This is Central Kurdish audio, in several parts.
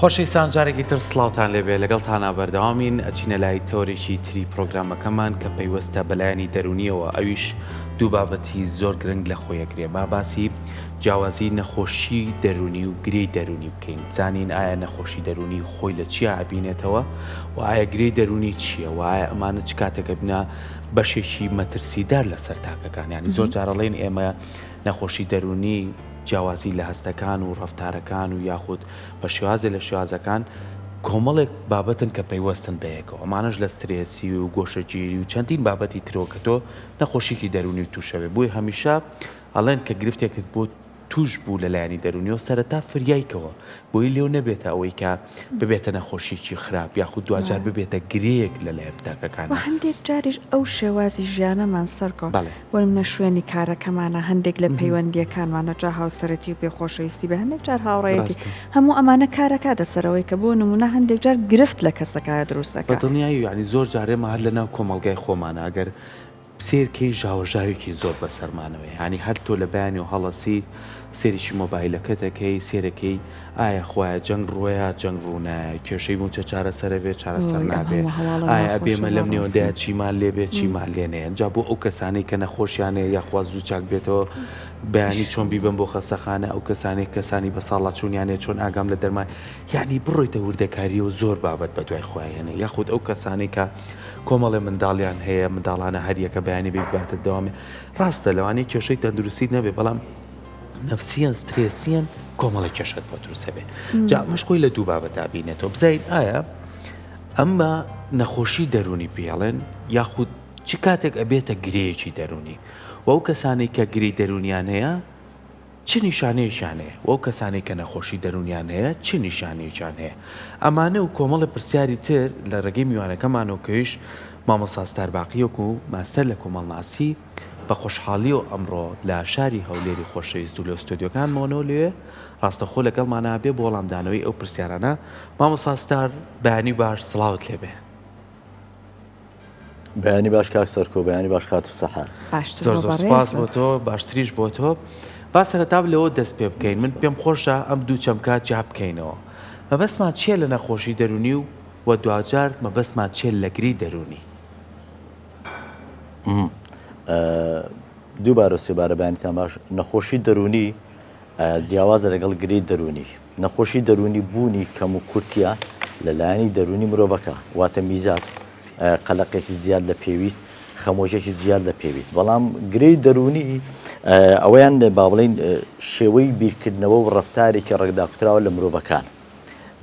خۆشەویستان جارێکی تر سڵاوتان لێبێ لەگەڵتانە بەردەوامین ئەچینە لای تۆرێکی تری پرۆگرامەکەمان کە پەیوەستە بەلایانی دەرونیەوە ئەویش دوو بابەتی زۆر گرنگ لە خۆیەگرێ با باسی جیاوازی نەخۆشی دەرونی و گرەی دەرونی بکەین بزانین ئایا نەخۆشی دەرونی خۆی لە چیە ئابینێتەوە و ئایا گرەی دەرونی چییە و ئایا ئەمانە چ کاتێکە بنا بەشێکی مەترسیدار لەسەر تاکەکان ینی زۆر جارەڵێن ئێمە نەخۆشی دەرونی جیاوازی لە هەستەکان و ڕەفتارەکان و یاخود بە شێوازە لە شێوازەکان کۆمەڵێک بابەتن کە پەیوەستن بەیەکەوە ئەمانش لە سترێسی و گۆشەگیری و چەندین بابەتی ترۆکە تۆ نەخۆشیکی دەرونی و تووشەوێ بووی هەمیشە ئەڵێن کە گرفتێکت بۆ توش بوو لەلایەنی دەرونیەوە سەرەتا فریایکەوە بۆی لێو نەبێتە ئەوەی کە ببێتە نەخۆشیی خراپ یاخود دوجار ببێتە گرەیەک لەلایەن پتاکەکان هەندێک جاریش ئەو شێوازی ژیانەمان سەرکۆ بۆ منە شوێنی کارەکەمانە هەندێک لە پەیوەندیەکانمانە جا هاوسەرەتی و پێخۆشەویستی بە هەندێک جار هاوڕێتی هەموو ئەمانە کارەکە دەسەرەوەی کە بۆ نمونە هەندێک جار گرفت لە کەسەکە دروستەکە بەدڵنیایی ینی زۆر جارێمە هەر لەناو کۆمەلگای خۆمانە ئەگەر سێرکەی ژاوەژاوێکی زۆر بەسەرمانەوەی ینی هەر تۆ لە بەیانی و هەڵەسی سێریشی مۆبایلەکەتەکەی سێرەکەی ئایا خۆیان جەنگ ڕۆیە جەنگ ڕوونایە کێشەی بوونچە چارەسەرەوێ چارەسەر نابێ ئایا ئەبێمە لەم نێوەندەیە چیمان لێبێ چیمان لێنەیە جا بۆ ئەو کەسانی کە نەخۆشیانەیە یاخوا زوو چاک بێتەوە بەیانی چۆن بیبم بۆ خەسەخانە ئەو کەسانی بە ساڵات چوونیانێ چۆن ئاگام لە دەرمان یعنی بڕۆیتە وردەکاری و زۆر بابەت بە دوای خۆیانە یاخود ئەو کەسانی کە کۆمەڵێ منداڵیان هەیە منداڵانە هەریەکە بەیانی بباتە دەوامێ ڕاستە لەوانەیە کێشەی تەندروستی نەبێ بەڵام نفسیان سترێسیان کۆمەڵی کێشت بۆ دروستە بێت جا مشکۆی لە دوو بابەت بینێتەوە بزین ئایا ئەمە نەخۆشی دەرونی پێڵێن یاخود چ کاتێک ئەبێتە گرەیەکی دەرونی و ئەو کەسانی کە گری دەرونیان هەیە چ نیشانەیەشان هەیە و ئەو کەسانی کە نەخۆشی دەرونیان هەیە چ نیشانەیەکیان هەیە ئەمانە و کۆمەڵی پرسیاری تر لە ڕێگەی میوانەکەمانەوەکەویش مامۆستا ستارباقیەک و ماستەر لە کۆمەڵناسی بە خۆشحاڵی و ئەمڕۆ لە شاری هەولێری خۆشەویست و لە ئۆستۆدیۆکانمانەوە لێ ڕاستەخۆ لەگەڵمانە بێ بۆ وەڵامدانەوەی ئەو پرسیارانە مامۆستا ستار بەیانی باش سڵاوت لێبێ بەیانی باش کاک سەرکۆ بەیانی باش کات و سەحار زۆر زۆر سپاس بۆ تۆ باشتریش بۆ تۆ با سەرەتا لەوە دەست پێ بکەین من پێم خۆشە ئەم دوو چەمکات جا بکەینەوە مەبەستمان چیە لە نەخۆشی دەرونی و دوجار مەبەستمان چێت لە گری دەرونی دووبارە سێبارە بەیانیتان باش نەخۆشی دەرونی جیاوازە لەگەڵ گرەی دەرونی نەخۆشی دەرونی بوونی کەم و کورتیە لەلایەنی دەرونی مرۆڤەکە واتە میزات قەلەقێکی زیاد لە پێویست خەمۆژێکی زیاد لە پێویست بەڵام گرەی دەرونی ئەوەیان با بڵێن شێوەی بیرکردنەوە و ڕەفتارێکی ڕێکداکراوە لە مرۆڤەکان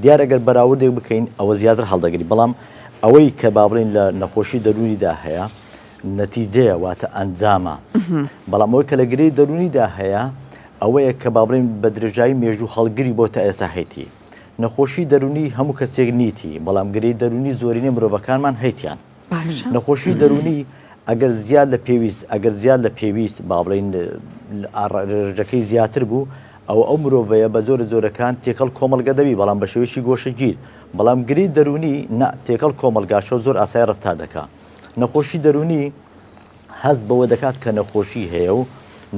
دیارە ئەگەر بەراوردێک بکەین ئەوە زیاتر هەڵدەگری بەڵام ئەوەی کە با بڵێن لە نەخۆشی دەرونیدا هەیە نەتیجەیە واتە ئەنجامە بەڵام ئەوەی کە لە گرەی دەرونیدا هەیە ئەوەیە کە با بڵێن بە درێژایی مێژوو هەڵگری بۆ تا ئێستا هەیەی نەخۆشی دەرونی هەموو کەسێک نیتی بەڵام گرەی دەرونی زۆرینەی مرۆڤەکانمان هەیتیان نەخۆشی دەرونی ئەگەر زیاد لە پێویست با بڵێن ڕێژەکەی زیاتر بوو ئەو مرۆڤەیە بە زۆرەکان تێکەڵ کۆمەلگە دەبی بەڵام بە شێوەیەکی گۆشەگیر بەڵام گرەی دەرونی تێکەڵ کۆمەلگاشە زۆر ئاسای ڕەفتار دەکات نەخۆشی دەرونی هەست بەوە دەکات کە نەخۆشی هەیە و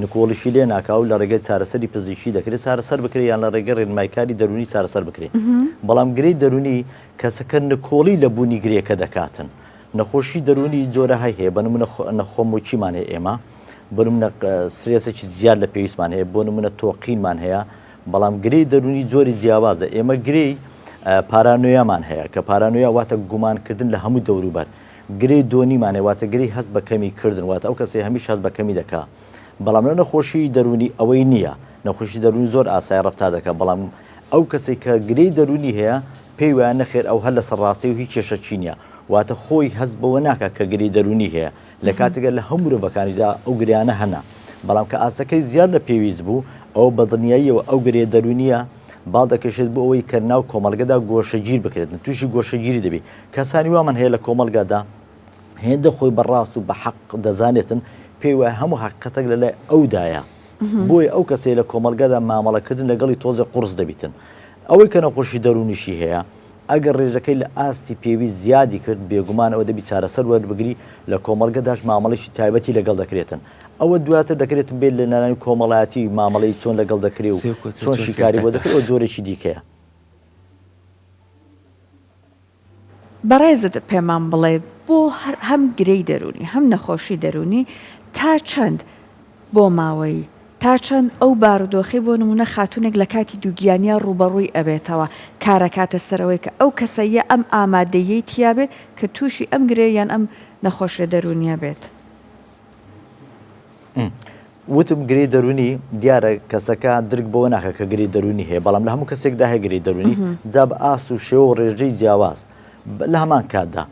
نکۆڵیشی لێ ناکاو لە ڕێگەی چارەسەری پزیشکی دەکرێت چارەسەر بکرێت یان لە ڕێگەی ڕێنماییکاری دەرونی چارەسەر بکرێت بەڵام گرەی دەرونی کەسەکە نکۆڵی لە بوونی گرێەکە دەکاتن نەخۆشی دەرونی زۆرە هەیە بە نمونە نەخۆم و چیمان هەیە ئێمە بە نمونە سرێسێکی زیاد لە پێویستمان هەیە بۆ نمونە تۆقینمان هەیە بەڵام گرەی دەرونی زۆری جیاوازە ئێمە گرەی پارانۆیامان هەیە کە پارانۆیا واتە گومانکردن لە هەموو دەوروبەر گرەی دۆنیمانێ واتە گرەی هەست بە کەمی کردن واتە ئەو کەسێ هەمیش هەست بە کەمی دەکات بەڵام لە نەخۆشی دەرونی ئەوەی نییە نەخۆشی دەرونی زۆر ئاسای ڕەفتار دەکات بەڵام ئەو کەسێک کە گرەی دەرونی هەیە پێی وایە نەخێر ئەو هەر لە سەرڕاستی و هیچ کێشەچی نییە واتە خۆی هەست بەوە ناکات کە گرەی دەرونی هەیە لە کاتێکە لە هەموو مرۆڤەکانیدا ئەو گریانە هەنا بەڵام کە ئاسەکەی زیاد لە پێویست بوو ئەو بەدڵنیاییەوە ئەو گرێ دەرونیە باڵ دەکەشێت بۆ ئەوەی کە ناو کۆمەلگەدا گۆشەگیر بکرێت تووشی گۆشەگیری دەبێت کەسانی وامان هەیە لە کۆمەلگادا هێندە خۆی بەڕاست و بە حەق دەزانێتن پێی وایە هەموو حقیقەتێک لەلای ئەودایە بۆی ئەو کەسێ لە کۆمەلگادا مامەڵەکردن لەگەڵی تۆزە قورس دەبیتن ئەوەی کە نەخۆشی دەرونیشی هەیە ئەگەر ڕێژەکەی لە ئاستی پێویست زیادی کرد بێگومان ئەوە دەبی چارەسەر وەربگری لە کۆمەلگەداش مامەڵێکی تایبەتی لەگەڵ دەکرێتن ئەوە دواتر دەکرێت بێت لە ناوی کۆمەڵایەتی مامەڵەی چۆن لەگەڵ دەکرێت و چۆن شیکاری بۆ دەکرێت ئەو جۆرێکی دیکەیە بەڕێزت پێمان بڵێ بۆ هەم گرەی دەرونی هەم نەخۆشی دەرونی تا چەند بۆ ماوەی تا چەند ئەو بارودۆخی بۆ نمونە خاتونێک لە کاتی دووگیانیا ڕوبەڕووی ئەبێتەوە کارەکاتە سەرەوەی کە ئەو کەسەیە ئەم ئامادەیەی تیابێت کە تووشی ئەم گرەیان ئەم نەخۆشیە دەرونیە بێت. وتم گرەی دەرونی دیارە کەسەکە درک بۆ ناکە کە گرەی دەرونی هەیە بەڵام لە هەموو کەسێکدا هەیە گرەی دەرونی جا بە ئاست و شێوە و ڕێژەی جیاواز لە هەمان کاتدا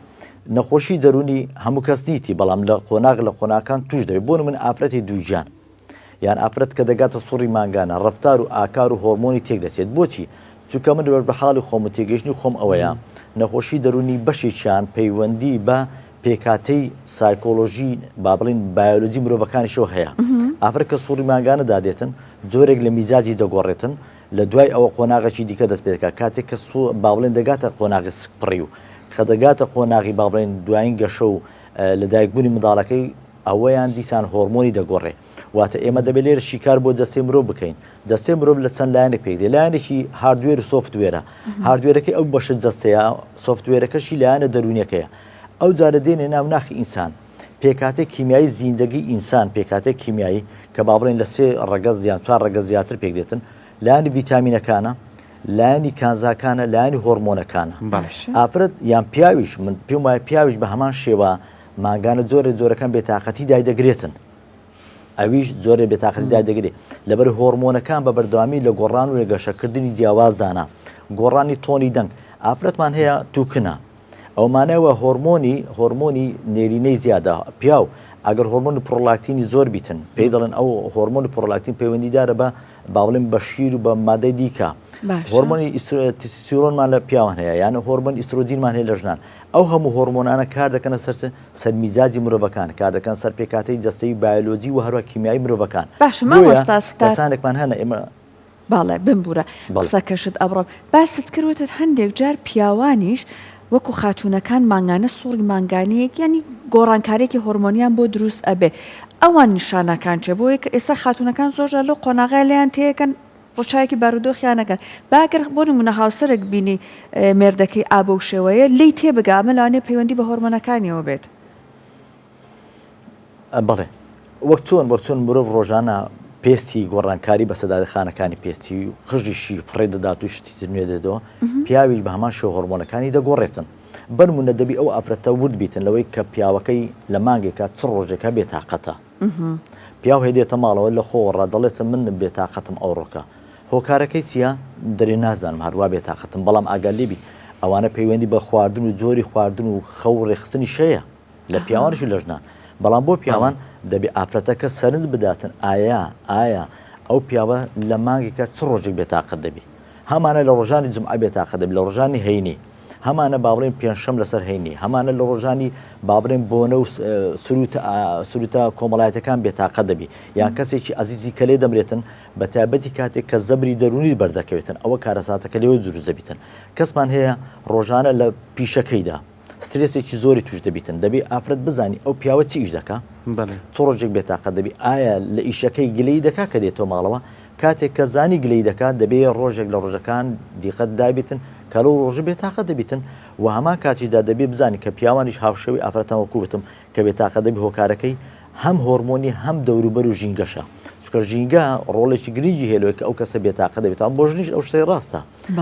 نەخۆشی دەرونی هەموو کەس دیتی بەڵام لە قۆناغ لە قۆناکان توش دەبێت بۆ من ئافرەتی دووژیان یان ئافرەت کە دەگاتە سوڕی ماگانە ڕفتار و ئاکار و هۆرمۆنی تێک دەچێت بۆچی چونکە من بە حاڵی خۆم و تێگەشتنی خۆم ئەوەیە نەخۆشی دەرونی بەشێکیان پەیوەندی بە پێکاتەی سایکۆلۆژی با بڵین بایۆلۆجی مرۆڤەکانیشەوە هەیە ئافرەت کە سوڕی ماگانە دادێتن جۆرێک لە میزاجی دەگۆڕێتن لە دوای ئەوە قۆناغێکی دیکە دەست پێکات کاتێک کە با بڵێن دەگاتە قۆناغی سپڕی و کە دەگاتە قۆناغی با بڵێن دوایین گەشە و لەدایکبوونی منداڵەکەی ئەوەیان دیسان هۆرمۆنی دەگۆڕێ واتە ئێمە دەبێت لێرە شیکار بۆ جەستەی مرۆڤ بکەین جەستەی مرۆڤ لە چەند لایەنێک پێک دێ لایەنێکی هاردوێر و سۆفتوێرە هاردوێرەکەی ئەو بەشە جەستەیە سۆفتوێرەکەشی لایەنە دەرونیەکەیە ئەو جارە دێنێ ناو ناخی ئینسان پێکاتێک کیمیایی زیندگی ئینسان پێکاتێک کیمیایی کە با بڵێن لە 3 ڕەگەز یان 4 ڕەگەز زیاتر پێک دێتن لایەنی ڤیتامینەکانە لایەنی کانزاکانە لایەنی هۆرمۆنەکانە ئافرەت یان پیاویش من پێم وایە پیاویش بە هەمان شێوە ماگانە جۆرەکان بێتاقەتی دای دەگرێتن ئەویش زۆرە بێتاقەتی دای دەگرێت لەبەر هۆرمۆنەکان بە بەردەوامی لە گۆڕان و لە گەشەکردنی جیاوازدانا گۆڕانی تۆنی دەنگ ئافرەتمان هەیە تووکنە ئەومانەوە هۆرمۆنی نێرینەی زیادە پیاو ئەگەر هۆرمۆنی پرۆلاکتینی زۆر بیتن پێی دەڵێن ئەو هۆرمۆنی پرۆلاکتین پەیوەندیدارە بە باڵێن بە شیر و بە مادەی دیکە هۆرمۆنی تستۆستێرۆنمان لە پیاوان هەیە یان هۆرمۆنی ئیسترۆجینمان هەیە لە ژنان ئەو هەموو هۆرمۆنانە کار دەکەنە سەر میزاجی مرۆڤەکان کار دەکەن سەر پێکاتەی جەستەی بایۆلۆجی و هەروە کیمیایی مرۆڤەکان کەسانێکمان هەنە ئێمە باڵێ بمبورە قسەکەشت ئەبڕۆ باست کردوتت هەندێک جار پیاوانیش وەکو خاتونەکان مانگانە سوڕی مانگانەیەک ینی گۆڕانکارێکی هۆرمۆنیان بۆ دروست ئەبێ ئەوان نیشانەکان چێ بۆیە کە ئێستا خاتونەکان زۆرجار لەو قۆناغای لەیان تەیەکەن ڕۆچایەکی بارودۆخیانەکەن باگەر بۆ نمونە هاوسەرێک بینی مێردەکەی ئابە و شێوەیە لی تێبگە ئەمە لەوانەیە پەیوەندی بە هۆرمۆنەکانیەوە بێت بەڵێ وەک چۆن مرۆڤ ڕۆژانە پێستی گۆڕانکاری بە سەدادەخانەکانی پێستی و خژیشی فڕێ دەدات و شتی نوێ دێتەوە پیاویش بە هەمان شێوە هۆرمۆنەکانی دەگۆڕێتن بەرمونە دەبی ئەو ئافرەتە ورد بیتن لەوەی کە پیاوەکەی لە مانگێکە چ ڕۆژێکە بێتاقەتە پیاو هێدێتە ماڵەوە لە خۆڕ دەڵێتە من بێتاقەتم ئەو ڕۆکە هۆکارەکەی چییە دەرێ نازانم هەروە بێتاقەتم بەڵام ئاگال لێبی ئەوانە پەیوەندی بە خواردن و جۆری خواردن و خەو ڕێخستنی شەیە لە پیاوانشی لە ژنان بەڵام بۆ پیاوان دەبێ ئافرەتەکە سەرنج بداتن ئایا ئەو پیاوە لە مانگێکە چ ڕۆژێک بێتاقەت دەبی هەمانە لە ڕۆژانی جمعە بێتاقەت دەبی لە ڕۆژانی هەینی هەمانە باڵێن پێنجشەم لەسەر هەینی هەمانە لە ڕۆژانی باڵێن بۆنە و سروتە کۆمەڵایەتەکان بێتاقەت دەبی یان کەسێکی ئەزیزی کە لێ دەمرێتن بە تایبەتی کاتێک کە زەبری دەرونی بەردەکەوێتن ئەوە کارەساتەکە لێوە دروست دەبیتن کەسمان هەیە ڕۆژانە لە پیشەکەیدا سترێسێکی زۆری توش دەبیتن دەبێ ئافرەت بزانی ئەو پیاوە چی ئیش دەکا چ ڕۆژێک بێتاقەت دەبی ئایا لە ئیشەکەی گلەی دەکا کە دێتەوە ماڵەوە کاتێک کە زانی گلەی دەکات دەبێ ڕۆژێک لە ڕۆژەکان دیقەت دابیتن کە لەو ڕۆژە بێتاقەت دەبیتن و هەمان کاتیدا دەبێ بزانی کە پیاوانیش هاوشەوی ئافرەتەوە کووتم کە بێتاقەت دەبی هۆکارەکەی هەم هۆرمۆنی هەم دەوروبەر و ژینگەشە چکە ژینگە ڕۆڵێکی گرنگی هێلوێت کە ئەو کەسە بێتاقەت دەبێت بۆ ژنیش ئەو شتەی ڕاستە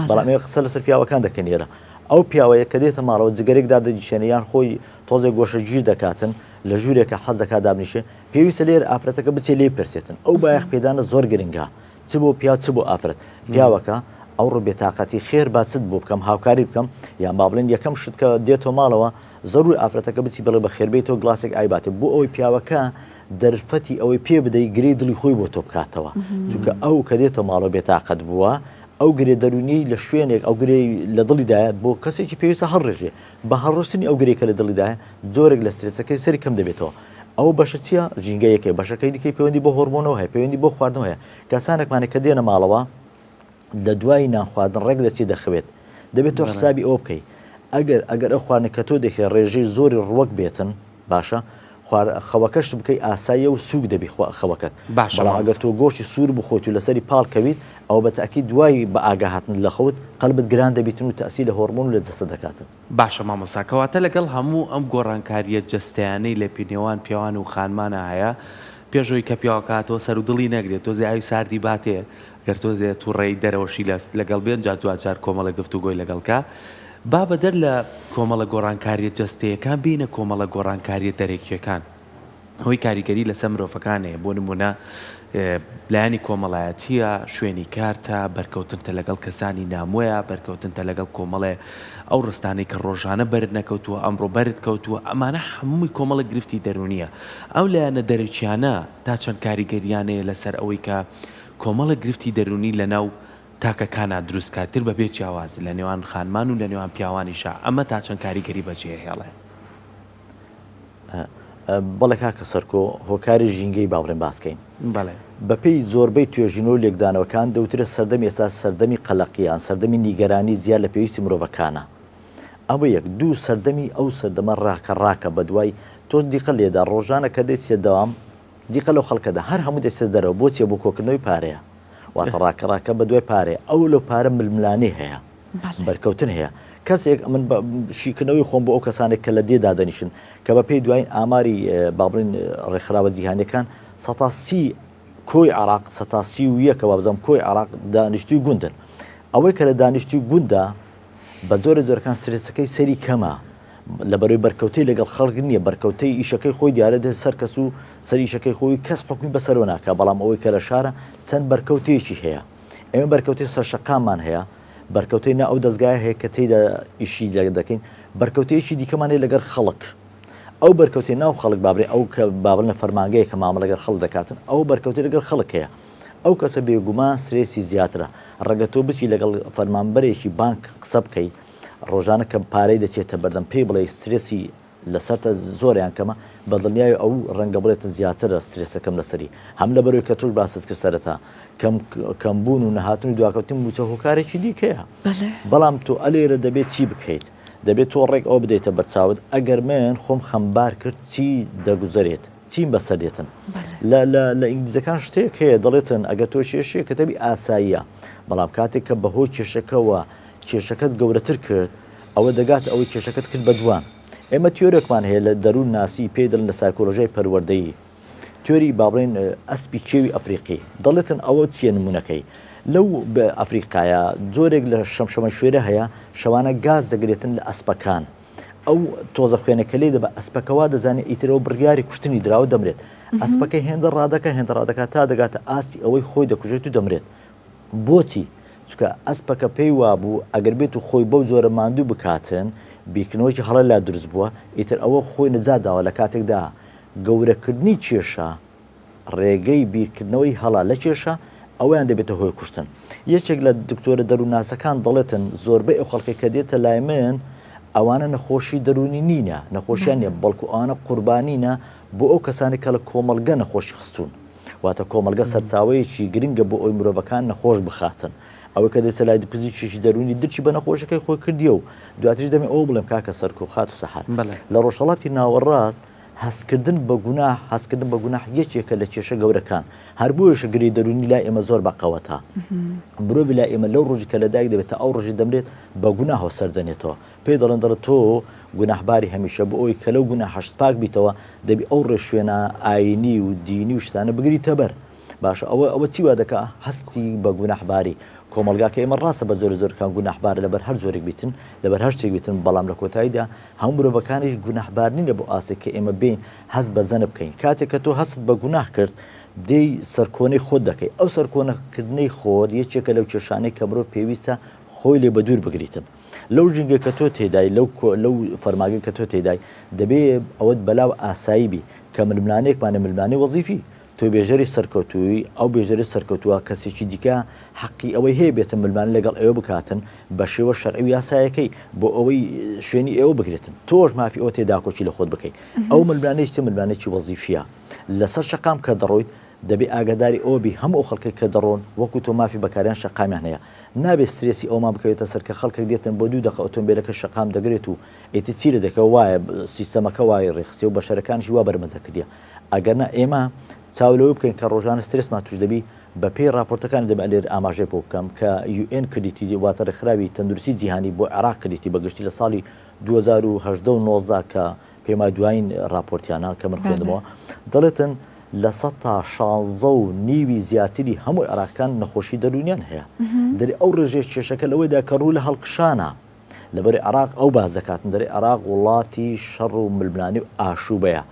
بەڵام ئێوە قسە لەسەر پیاوەکان دەکەنێرە ئەو پیاوەیە کە دێتە ماڵەوە جگەرێکدا دەجیشێنیان خۆی تۆزێک گۆشە گیر دەکاتن لە ژوورێکە حەز دەکات دابنیشێ پێویستە لێر ئافرەتەکە بچێ لێ پرسێتن ئەو بایەخ پێدانە زۆر گرنگە چ بۆ پیا چ بۆ ئافرەت پیاوەکە ئەو ڕۆبێتاقەتی خێر باچت بۆ بکەم هاوکاری بکەم یان با بڵێن یەکەم شت کە دێتەوە ماڵەوە زەروری ئافرەتەکە بچی بڵێ بە خێربێتەوە گلاسێک ئایباتێ بۆ ئەوەی پیاوەکە دەرفەتی ئەوەی پێ بدەی گرێ دڵی خۆی بۆ تۆ بکاتەوە چونکە ئەو کە دێتەوە ماڵەوە بێتاقەت بووە ئەو گرێ دەرونی لە شوێنێک ئەو گرێ لە دڵیدایە بۆ کەسێکی پێویستە هەڕێژێ بە هەڕۆستنی ئەو گرێکە لە دڵیدایە زۆرێک لە سترێسەکەی سەری کەم دەبێتەوە ئەو بەشە چیە ژینگەیەکەی بەشەکەی دیکەی پەیوەندی بۆ هۆرمۆنەوە هەیە پەیوەندی بۆ خواردن هەیە کەسانێکمانێک کە دێنە ماڵەوە لە دوای نانخواردن ڕێک دەچی دەخەوێت دەبێت تۆ حسابی ئەوە بکەی ئەگەر ئەو خواردنە کە تۆ دەکەی ڕێژەی زۆری ڕوەک بێتن باشە خەوەکەش بکەی ئاساییە و سووک دەبی خەوەکەت بەڵام ئەگەر تۆ گۆشتی سوور بخۆیت و لەسەری پاڵکەویت ئەو بە تاکی دوای بە ئاگاهاتن لە خەوت قەلبت گران دەبیتن و تەسی لە هۆرمۆن لە جەستە دەکاتن. باشە مامۆساکەواتە لەگەڵ هەموو ئەم گۆڕانکاریە جەستیانەی لە پێنێوان پیاوان و خانمانە هەیە پێشەوەی کە پیاوەکاتەوە سەر و دڵی نەگرێت تۆ زیاوی ساردی باتێ گەر تۆ تووڕێی دەرەوەشی لەگەڵ بێن جا دوجار کۆمەڵە گفتوگۆی لەگەڵکە با بەدەر لە کۆمەڵە گۆڕانکاریە جەستەیەکان بینە کۆمەڵە گۆڕانکاریە دەرێکیەکان هۆی کاریگەری لەسەر مرۆڤەکانەیە بۆ نمونە لایانی کۆمەڵایەتیە شوێنی کارتە بەرکەوتنتە لەگەڵ کەسانی نامۆیە بەرکەوتنتە لەگەڵ کۆمەڵێ ئەو ڕستانەی کە ڕۆژانە بەرد نەکەوتووە ئەمڕۆ بەرد کەوتووە ئەمانە هەمووی کۆمەڵە گرفتی دەرونیە ئەو لایەنە دەرەکیانە تا چەند کاریگەریانەیە لەسەر ئەوەی کە کۆمەڵە گرفتی دەرونی لەناو تاکەکانە دروستکاتر بەبێ جیاواز لە نێوان خانمان و لە نێوان پیاوانیشە ئەمە تا چەند کاریگەری بەجێ هێڵێ. بەڵێ کاکە سەرکۆ هۆکاری ژینگەی باوڕێن باسکەین بەپێی زۆربەی توێژین و لێکدانەوەکان دەوترە سەردەمی ئێستا سەردەمی قەلەقیان سەردەمی نیگەرانی زیاد لە پێویستی مرۆڤەکانە ئەوە یەک دوو سەردەمی ئەو سەردەمە ڕاکە بە دوای تۆ دیقە لێدا ڕۆژانە کە دەیسێ دەوام دیقە لەو خەڵکەدا هەر هەموو دەستێ دەرەوە بۆچیە بۆ کۆکردنەوەی پارەیە واتە ڕاکە بە دوای پارێ ئەو لەو پارە ململانی هەیە بەرکەوتن هەیە کەسێک من شیکردنەوەی خۆم بۆ ئەو کەسانێک کە لە دێدا دەنیشن کە بە پێی دوای ئاماری باڵین ڕێکخراوە جیهانیەکان 130 کۆی عراق 131 کە بابزەم کۆی عراق دانیشتوی گوندن ئەوەی کە لە دانیشتوی گوندا بە زۆرەکان سرێسەکەی سەری کەمە لە بەروی بەرکەوتەی لەگەڵ خەڵک نییە بەرکەوتەی ئیشەکەی خۆی دیارە دێت سەر کەس و سەر ئیشەکەی خۆی کەس حکمی بەسەرەوە ناکە بەڵام ئەوەی کە لە شارە چەند بەرکەوتەیەکی هەیە ئێمە بەرکەوتەی سەرشەقامان هەیە بەرکەوتەی نا ئەو دەستگای هەیە کە تێیدا ئیشی دەکەین بەرکەوتەیەکی دیکەمانێ لەگەر خەڵک ئەو بەرکەوتەی ناو خەڵک بابرێ ئەو کە بابلنە فەرمانگەیە کە مامە لەگەر خەڵک دەکاتن ئەو بەرکەوتەی لەگەر خەڵک هەیە ئەو کەسە بێگومان سرێسی زیاترە ڕەگە تۆ بچی لەگەڵ فەرمانبەرێکی بانک قسە بکەیت ڕۆژانە کە پارەی دەچێتە بەردەم پێی بڵێ سترێسی لەسەرتە زۆریان کەمە بە دڵنیای ئەو ڕەنگە بڵێتە زیاترە سترێسەکەم لەسەری هەم لە بەرەوەی کە توش باست کرد سەرەتا کەمبوون و نەهاتنی دواکەوتن موچە هۆکارێکی دیکەیە بەڵام تۆ ئەلێرە دەبێت چی بکەیت دەبێت تۆ ڕێک ئەو بدەیتە بەرچاوت ئەگەر من خۆم خەمبار کرد چی دەگوزارێت چیم بەسەردێتن لە ئینگلیزەکان شتێک هەیە دەڵێتن ئەگە تۆ کێشەیە کە دەبی ئاساییە بەڵام کاتێک کە بەهۆی کێشەکەەوە کێشەکەت گەورەتر کرد ئەوە دەگات ئەوەی کێشەکەت کرد بەدوان ئێمە تیۆرێکمان هەیە لە دەروون ناسی پێ دڵن لە سایکۆلۆژیای پەروەردەیی تیۆری باڵێن ئەسپی کێوی ئەفریقی دەڵێتن ئەوە چیە نمونونەکەی لەو بە ئەفریقایا جۆرێک لە شەمشەمە شوێرە هەیە شەوانە گاز دەگرێتن لە ئەسپەکان ئەو تۆزە خوێنەکە لێ دەبە ئەسپەکەوا دەزانێت ئیترەوە بڕیاری کوشتنی دراوە دەمرێت ئەسپەکەی هێندە ڕادەکە تا دەگاتە ئاستی ئەوەی خۆی دەکوژێت و دەمرێت بۆچی چکە ئەسپەکە پێی وابوو ئەگەر بێت و خۆی بەو زۆرە ماندوو بکاتن بیرکردنەوەی هەڵە لا دروست بووە ئیتر ئەوە خۆی نەجاداوە لە کاتێکدا گەورەکردنی کێشە ڕێگەی بیرکردنەوەی هەڵا لە کێشە ئەویان دەبێتە هۆی کوشتن یەکێک لە دکتۆرە دەرووناسەکان دەڵێتن زۆربەی ئەو خەڵکی کە دێتە لای من ئەوانە نەخۆشی دەرونی نینە نەخۆشیان نیە بەڵکو ئەوانە قوربانینە بۆ ئەو کەسانی کە لە کۆمەلگە نەخۆشی خستون واتە کۆمەلگە سەرچاوەیەکی گرنگە بۆ ئەوی مرۆڤەکان نەخۆش بخاتن ئەوە کە دەسە لای پزیشکی دەرونی درچی بە نەخۆشەکەی خۆی کردیە و دواتریش دەمێ ئەو بڵێم کاکە سەرکۆ خات و سەحار لە ڕۆژهەڵاتی ناوەڕاست هەستکردن بە گوناح یەکێکە لە کێشە گەورەکان هەر بۆیشە گری دەرونی لای ئێمە زۆر بەقەوەتە مرۆڤ لای ئێمە لەو ڕۆژی کە لەدایک دەبێتە ئەو ڕۆژی دەمرێت بە گوناهەوە سەردەنێتەوە پێی دەڵێن دەڵێت تۆ گوناحباری هەمیشە بۆ ئەوی کە لەو گوناح هەشت پاک بیتەوە دەبی ئەو ڕێشوێنە ئاینی و دینی و شتانە بگریتە بەر باشە ئەوە چی وا دەکا هەستی بە گوناحباری کۆمەلگاکە ئێمە ڕاستە بە زۆرەکان گوناحبار لەبەر هەر زۆرێک بیتن لەبەر هەر شتێک بیتن بەڵام لە کۆتاییدا هەموو مرۆڤەکانیش گوناحبار نینە بۆ ئاستێک کە ئێمە بین هەست بە زەنە بکەین کاتێک کە تۆ هەست بە گوناح کرد دەی سەرکۆنەی خۆت دەکەی ئەو سەرکۆنەکردنەی خۆت یەکێکە لەو کێشانەی کە مرۆڤ پێویستە خۆی لێ بە دوور بگریتن لەو ژینگە کە تۆ تێدای لەو فەرماگە کە تۆ تێدای دەبێت ئەوەت بەلاو ئاسایی بی کە ململانەیەکمانە ململانی وەزیفی تۆ بێژەری سەرکەوتووی ئەو بێژەری سەرکەوتووە کەسێکی دیکە حەقی ئەوەی هەیە بێتن ملمان لەگەڵ ئێوە بکاتن بە شێوە شەرعی یاسایەکەی بۆ ئەوەی شوێنی ئێوە بگرێتن تۆش مافی ئەوە تێدا کۆچی لە خۆت بکەیت ئەو ملمانەیەکی ملمانێکی وەزیفیە لەسەر شەقام کە دەڕۆیت دەبێ ئاگاداری ئەوبی هەموو خەڵکی کە دەڕۆن وەکو تۆ مافی بەکاریان شەقامیان هەیە نابێت سترێسی ئەومان بکەوێتە سەر کە خەڵکێک دێتن بۆ 2 دقیقە ئۆتۆمبیلەکە شەقام دەگرێت و ئێتی چی لە دەکە وایە سیستەمەکە وایە ڕێخستێ و بەشەرەکانشی وا بەرمەزە کردیە ئەگەرنا ئێمە چاولەوە بکەین کە ڕۆژانە سترێسمان توش دەبی بە پێی راپۆرتەکان دەبێت لێر ئاماژێ بۆ بکەم کە UN کردیتی واتە ڕێکخراوی تەندروستی جیهانی بۆ عێراق کردیتی بەگشتی لە ساڵی 2018 و 19 کە پێما دوایین راپۆرتیانە کە من خوێندمەوە دەڵێتن لە 16.5 زیاتری هەموو عێراقیان نەخۆشی دەرونیان هەیە دەری ئەو ڕێژێش کێشەکە لەوەیدا کە ڕوو لە هەڵکشانە لەبەر عێراق ئەو باز دەکاتن دەری عێراق وڵاتی شەڕ و ململانی و ئاشوبەیە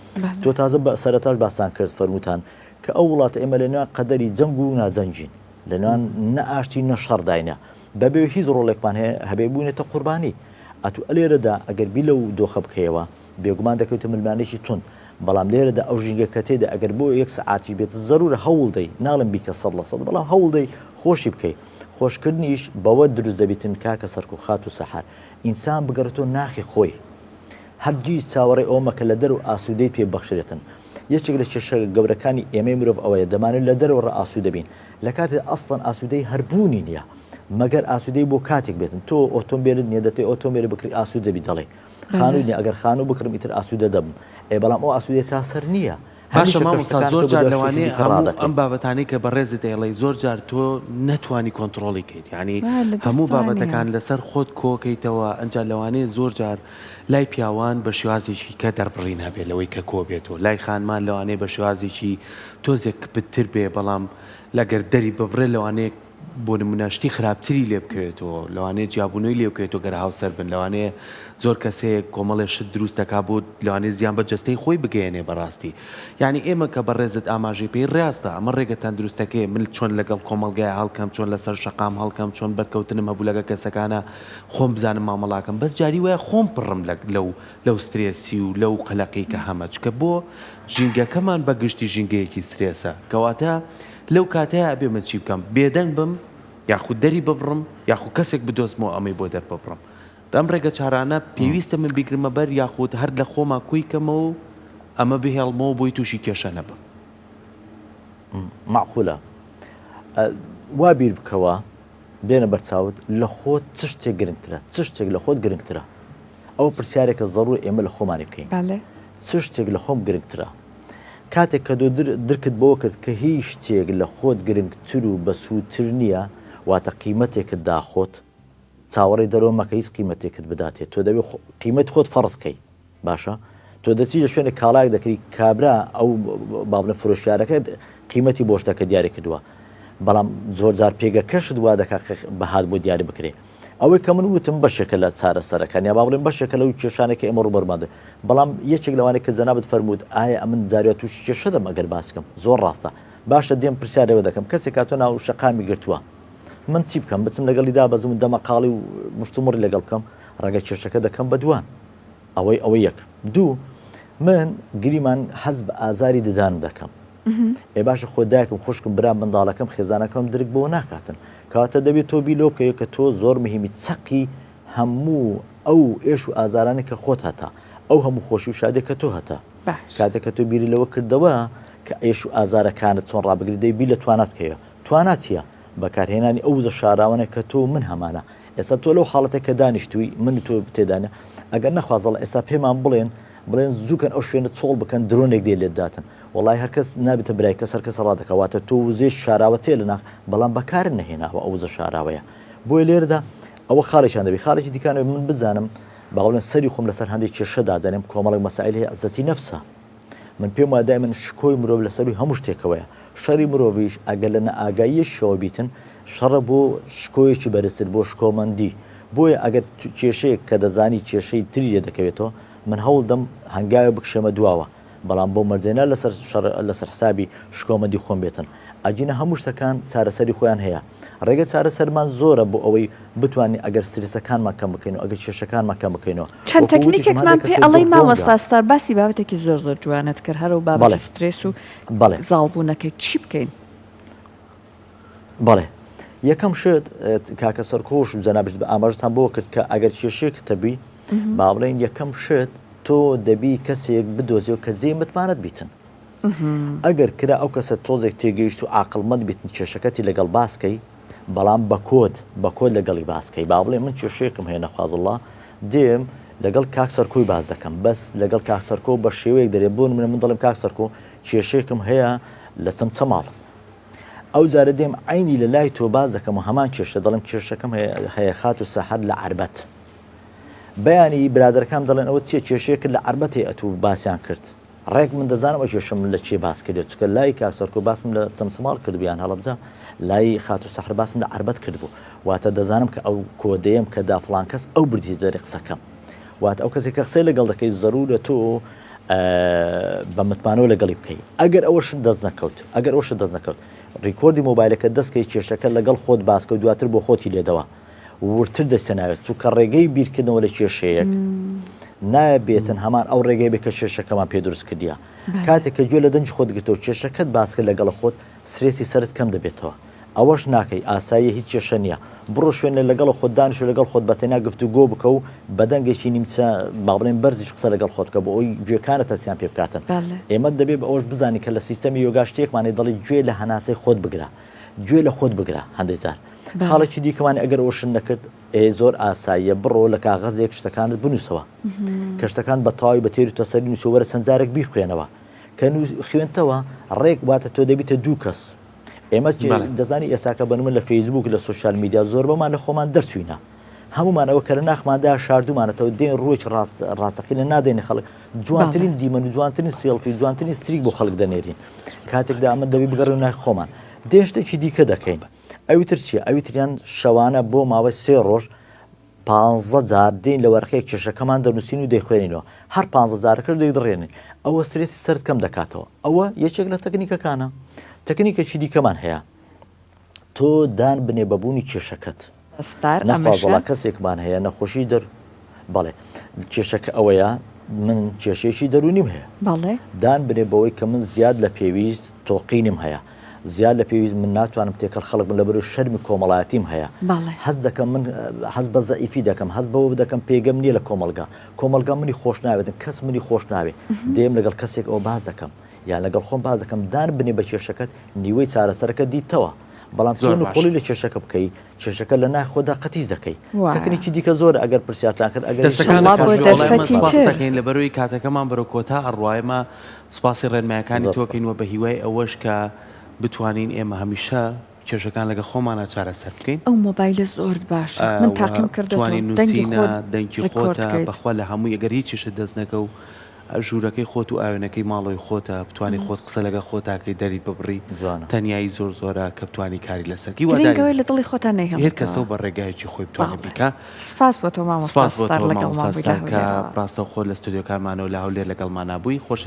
تۆ تازە بە سەرەتاش باسان کرد فەرمووتان کە ئەو وڵاتە ئێمە لە نێوان قەدەری جەنگ و ناجەنگین لە نێوان نەئاشتی نەشەڕداینە بەبێ هیچ ڕۆڵێکمان هەیە هەبێ بوونێتە قوربانی ئەتو ئەلێرەدا ئەگەر بی لەو دۆخە بکەیەوە بێگومان دەکەوتە ملمانێکی تون بەڵام لێرەدا ئەو ژینگە کە تێدا ئەگەر بۆ 1 سەعاتی بێت زەرورە هەوڵدەی ناڵم بیکە 100% بەڵام هەوڵدەی خۆشی بکەیت خۆشکردنیش بەوە دروست دەبێتن کاکە سەرک و خات و سەحار ئینسان بگەڕێتەوە ناخی خۆی هەرگیز چاوەڕێ ئەومەکە لە دەرەوە ئاسوودەی پێ بەخشرێتن یەکێک لە کێشە گەورەکانی ئێمەی مرۆڤ ئەوەیە دەمانێت لە دەرەوە ئاسوودە بین لە کاتێ ئەسڵەن ئاسوودەی هەربوونی نییە مەگەر ئاسوودەی بۆ کاتێک بێتن تۆ ئۆتۆمبیلت نییە دەتێ ئۆتۆمبیل بکری ئاسوودەبی دەڵێ خانووی نیە ئەگەر خانوو بکرم ئیتر ئاسوودە دەبم بەڵام ئەو ئاسوودێ تا سەر نییە باشە مامۆستا زۆر جار لەوانەیە هەموو ئەم بابەتانەی کە بەڕێزت ئێڵێ زۆر جار تۆ نەتوانی کۆنتترۆلی کەیت ینی هەموو بابەتەکان لەسەر خۆت کۆکەیتەوە ئەنج لەوانەیە زۆر جار لای پیاوان بە شێوازێکی کە دەربڕین هەبێت لەوەی کە کۆ بێتەوە لای خانمان لەوانەیە بە شێوازێکی تۆزێک بتر بێ بەڵام لەگەر دەری ببڕێ لەوانەیە بۆ نمونەشتی خراپتری لێ بکەوێتەوە لەوانەیە جیابوونەوەی لێ بکەوێتەوە گەر هاوسەر بن لەوانەیە زۆر کەسەیە کۆمەڵێ شت دروستەکە بۆ لەوانەیە زیان بە جەستەی خۆی بگەێنێ بەڕاستی یعنی ئێمە کە بەڕێزت ئاماژەی پێی ڕاستە ئەمە ڕێگەتان دروستەکەی من چۆن لەگەڵ کۆمەلگای هەڵکەم چۆن لەسەر شەقام هەڵکەم چۆن بەرکەوتنم هەبوو لەگە کەسەکانە خۆم بزانم مامەڵاکەم بەس جاری وایە خۆم پڕم لەو سترێسی و لەو قەلەقی کە هەمەچ کە بۆ ژینگەکەمان بەگشتی ژینگەیەکی سترێسە کەواتە لەو کاتەیە ئەبێ من چی بکەم بێدەنگ بم یاخود دەری ببڕم یاخود کەسێک بدۆزمەوە ئەمەی بۆ دەرببڕم ئەم ڕێگە چارانە پێویستە من بیگرمە بەر یاخود هەر لە خۆما کویکەمەوە ئەمە بهێڵمەوە بۆی تووشی کێشە نەبم معقولە وا بیر بکەوە بێنە بەرچاوت لە خۆت چ شتێک گرنگترە چ شتێک لە خۆت گرنگترە ئەو پرسیارێکە زەڕوو ئێمە لە خۆمانی بکەین چ شتێک لە خۆم گرنگترە کاتێک کە درکت بۆ کرد کە هیچ شتێک لە خۆت گرنگتر و بەسووتر نییە واتە قیمەتێکت داخۆت چاوەڕێ دەرەوە مەکە هیچ قیمەتێکت بداتێت تۆ دەبێت قیمەت خۆت فەرزکەی باشە تۆ دەچی لە شوێنە کاڵایك دەکری کابرا ئەو بابنە فرۆشیارەکە قیمەتی بۆ شتەکە دیاری کردووە بەڵام زۆر جار پێگەکەشت وا دەکات بەهات بۆ دیاری بکرێ ئەوەی کە من وتم بەشێکە لە چارەسەرەکان یا با بڵێن بەشێکە لەو کێشانێکە ئێمە ڕوبەرماندە بەڵام یەکێک لەوانەیە کە جەنابەت فەرمووت ئایا من جارێت تووشی کێشە دەم ئەگەر باسکەم زۆر ڕاستە باشە دێم پرسیارەوە دەکەم کەسێک کاتۆ ناو شەقامی گرتووە من چی بکەم بچم لەگەڵیدا بەزم دەمەقاڵی و مشتمڕی لەگەڵ بکەم ڕەگە کێشەکە دەکەم بە دوان ئەوەی یەک دوو من گریمان حەز بە ئازاری ددان دەکەم ئێ باشە خۆدایکم خوشکم برا منداڵەکەم خێزانەکەم درک بۆ ناکاتن کەواتە دەبێت تۆ بیلۆ بکەوە کە تۆ زۆر مهمی چەقی هەموو ئەو ئێش و ئازارانی کە خۆت هەتا ئەو هەموو خۆشی و شادێک کە تۆ هەتا کاتێک کە تۆ بیری لەوە کردەوە کە ئێش و ئازارەکانت چۆن ڕابگری دەی بی لە توانات بکەوە توانات چییە بەکارهێنانی ئەو زە شاراوانە کە تۆ من هەمانە ئێستا تۆ لەو حاڵەتە کە دانیشتووی من تۆ تێدانە ئەگەر نەخوازەڵ ئێستا پێمان بڵێن زووکەن ئەو شوێنە چۆڵ بکەن درۆنێک دێ لێت داتن وڵای هەرکەس نابێتە برای کەس هەرکەس ڕادەکەواتە تۆ وزێش شاراوە تێ لە ناخ بەڵام بەکارن نەهێناوە ئەو زە شاراوەیە بۆی لێرەدا ئەوە خاڵێکیان دەبێت خاڵێکی دیکانەوە من بزانم باڵێن سەری خۆم لەسەر هەندێک کێشەدا دەنێم کۆمەڵێک مەسائل هەیە عەزەتی نەفسە من پێم وایە دایمەن شکۆی مرۆڤ لەسەروی هەموو شتێکەوەیە شەڕی مرۆڤیش ئەگەر لە نەئاگاییە شەوە بیتن شەڕە بۆ شکۆیەکی بەرزتر بۆ شکۆمەندی بۆیە ئەگەر کێشەیەک کە دەزانی کێشەی تریە دەکەوێتەوە من هەوڵ دەم هەنگاوە بکشێمە دواوە بەڵام بۆ مەرجێنە لەسەر حسابی شکۆمەندی خۆم بێتن ئەجینە هەموو شتەکان چارەسەری خۆیان هەیە ڕێگە چارەسەرمان زۆرە بۆ ئەوەی بتوانین ئەگەر سترسەکانمان کەم بکەین و ئەگەر کێشەکانمان کەم بکەینەوە چەند تەکنیکێکمان پێ ئەڵەی مامۆستاستار باسی بابەتێکی زۆر جوانت کرد هەرە و بابەتی سترێس و زاڵبوونەکەی چی بکەین بەڵێ یەکەم شت کاکە سەرکۆش و جەنابەت بە ئاماژتان بۆ کرد کە ئەگەر کێشەیەک تەبی با بڵێن یەکەم شت تۆ دەبی کەسێک بدۆزیەوە کە جێ متمانەت بیتن ئەگەر کرا ئەو کەسە تۆزێک تێگەیشت و عاقڵمەند بیتن کێشەکەتی لەگەڵ باسکەی بەڵام بە کۆد لەگەڵی باسکەی با بڵێ من کێشەیەکم هەیە نەخوازەڵڵا دێم لەگەڵ کاک سەرکۆی باز دەکەم بەس لەگەڵ کاک سەرکۆ بە شێوەیەک دەرێ بۆ من دەڵێم کاک سەرکۆ کێشەیەکم هەیە لە چەمچەماڵ ئەو جارە دێم عینی لە لای تۆ باز دەکەم و هەمان کێشە دەڵێم کێشەکەم هەیە خات و سەحەر لە عربەت بەیانی برادەکان دەڵێن ئەوە چیە کێشەیەکرد لە عربەتێ ئەتوو باسییان کرد ڕێک من دەزانم ئە کێشەم لە چێ باس کردێت چکە لای کاک سەرکۆ باسم لە چەمچەماڵ کردبیان هەڵەبجە لای خات و سەحر باسم لە عربەت کردبوو واتە دەزانم کە ئەو کۆدەیەم کە دا فڵان کەس ئەو بردی دەری قسەکەم واتە ئەو کەسێک کە قسەی لەگەڵ دەکەی زەرورە تۆ بە متمانەوە لەگەڵی بکەیت ئەگەر ئەوەش دەست نەکەوت ڕیکۆردی مۆبایلەکە دەستکەی کێشەکە لەگەڵ خۆت باسکە و دواتر بۆ خۆتی لێدەوە ورتر دەستێناوێت چونکە ڕێگەی بیرکردنەوە لە کێشەیەک نابێتن هەمان ئەو ڕێگەی بێ کە کێشەکەمان پێ دروست کردیە کاتێک کە گوێ لە دەنج خۆت گرتەوە کێشەکەت باسکە لەگەڵ خۆت سرێسی سەرت کەم دەبێتەوە ئەوەش ناکەی ئاسایی هیچ کێشە نییە بڕۆ شوێنە لەگەڵ خۆت دانیش و لەگەڵ خۆت بەتەنیا گفتوگۆ بکە و بەدەنگێکی نیمچە با بڵێن بەرزیش قسە لەگەڵ خۆت کە بۆ ئەوی گوێکانە تەسیان پێ بکاتن ئێمە دەبێت بە ئەوش بزانی کە لە سیستەمی یۆگا شتێکمانێ دەڵی گوێ لە هەناسەی خۆت بگرە گوێ لە خۆت بگرە هەندێک جار خاڵێکی دیکەمان ئەگەر ئەوشن نەکرد زۆر ئاساییە بڕۆ لە کاغەزێک شتەکانت بنووسەوە کە شتەکان بە تاوی بە تێری تۆ سەری نووسەوەرە چەندجارێک بیخوێنەوە کە خوێنتەوە ڕێک واتە تۆ دەبیتە دوو کەس ئێمە دەزانی ئێستاکە بنمە لە فەیسبوک لە سوۆسیال میدیا زۆر بەمان لە خۆمان دەرچوینە هەمومانەوە کە لە ناخماندا شاردومانەتەوە دێن ڕۆیچ ڕاستەقینە نادەینە خەڵک جوانترین دیمەن و جوانترین سێڵفی جوانترین ستریک بۆ خەڵک دەنێرین کاتێکدا ئەمە دەبی بگەڕێ ناخ خۆمان دێشتێکی دیکە دەکەین ئەویتر چیە ئەویتریان شەوانە بۆ ماوەی 3 ڕۆژ 15 جار دێن لە وەرخەیە کێشەکەمان دەنووسین و دەیخوێنینەوە هەر 15 جارەکە دەیدڕێنین ئەوە سرێسی سەرت کەم دەکاتەوە ئەوە یەکێک لە تەکنیکەکانە تەکنیکێکی دیکەمان هەیە تۆ دان بنێ بەبوونی کێشەکەت نەخوازەڵا کەسێکمان هەیە نەخۆشی بەڵێ کێشەکە ئەوەیە من کێشەیەکی دەرونیم هەیە دان بنێ بەوەی کە من زیاد لە پێویست تۆقینم هەیە زیاد لە پێویست من ناتوانم تێکەڵ خەڵک من لەبەر شەرمی کۆمەڵایەتیم هەیە حەز دەکەم من حەز بە زەئیفی دەکەم حەز بەوە دەکەم پێگەم نییە لە کۆمەلگا منی خۆش ناوێتن کەس منی خۆش ناوێت دێم لەگەڵ کەسێک ئەو باز دەکەم یان لەگەڵ خۆم باز دەکەم دان بنێ بە کێشەکەت نیوەی چارەسەرەکە دیتەوە بەڵام تۆ نوقۆڵی لە کێشەکە بکەی کێشەکە لە نای خۆدا قەتیز دەکەی تەکنیکی دیکە زۆر ئەگەر پرسیاتان کرد ئەگەرستەکەین لەبەرەوەی کاتەکەمان بەرەو کۆتا ئەڕواایمە سوپاسی ڕێنمایەکانی تۆکەینوە بە هیوای ئەوەش کە بتوانین ئێمە هەمیشە کێشەکان لەگە خۆمانە چارەسەر بکەین ئەو مۆبایلە زۆر باش من تاقیم کردوانی نووسینە دەنگی خۆتە بەخوا لە هەموو ئەگەر هیچیشە دەست نەکە و ژوورەکەی خۆت و ئاوێنەکەی ماڵەوەی خۆتە بتوانانی خۆت قسە لەگە خۆتاکەی دەری ببڕی تەنایی زۆر زۆرە کە بتوانانی کاری لەسەرکی وەداگەوەی لە دڵی خۆتان هێر کەسە و بە ڕێگایکی خۆی بتوانێت بیکە سپاس بۆ تۆ مامۆستا کە ڕاستە خۆ لە ستودیۆکانمانەوە لە هەولێر لەگەڵمان نبووی خۆشی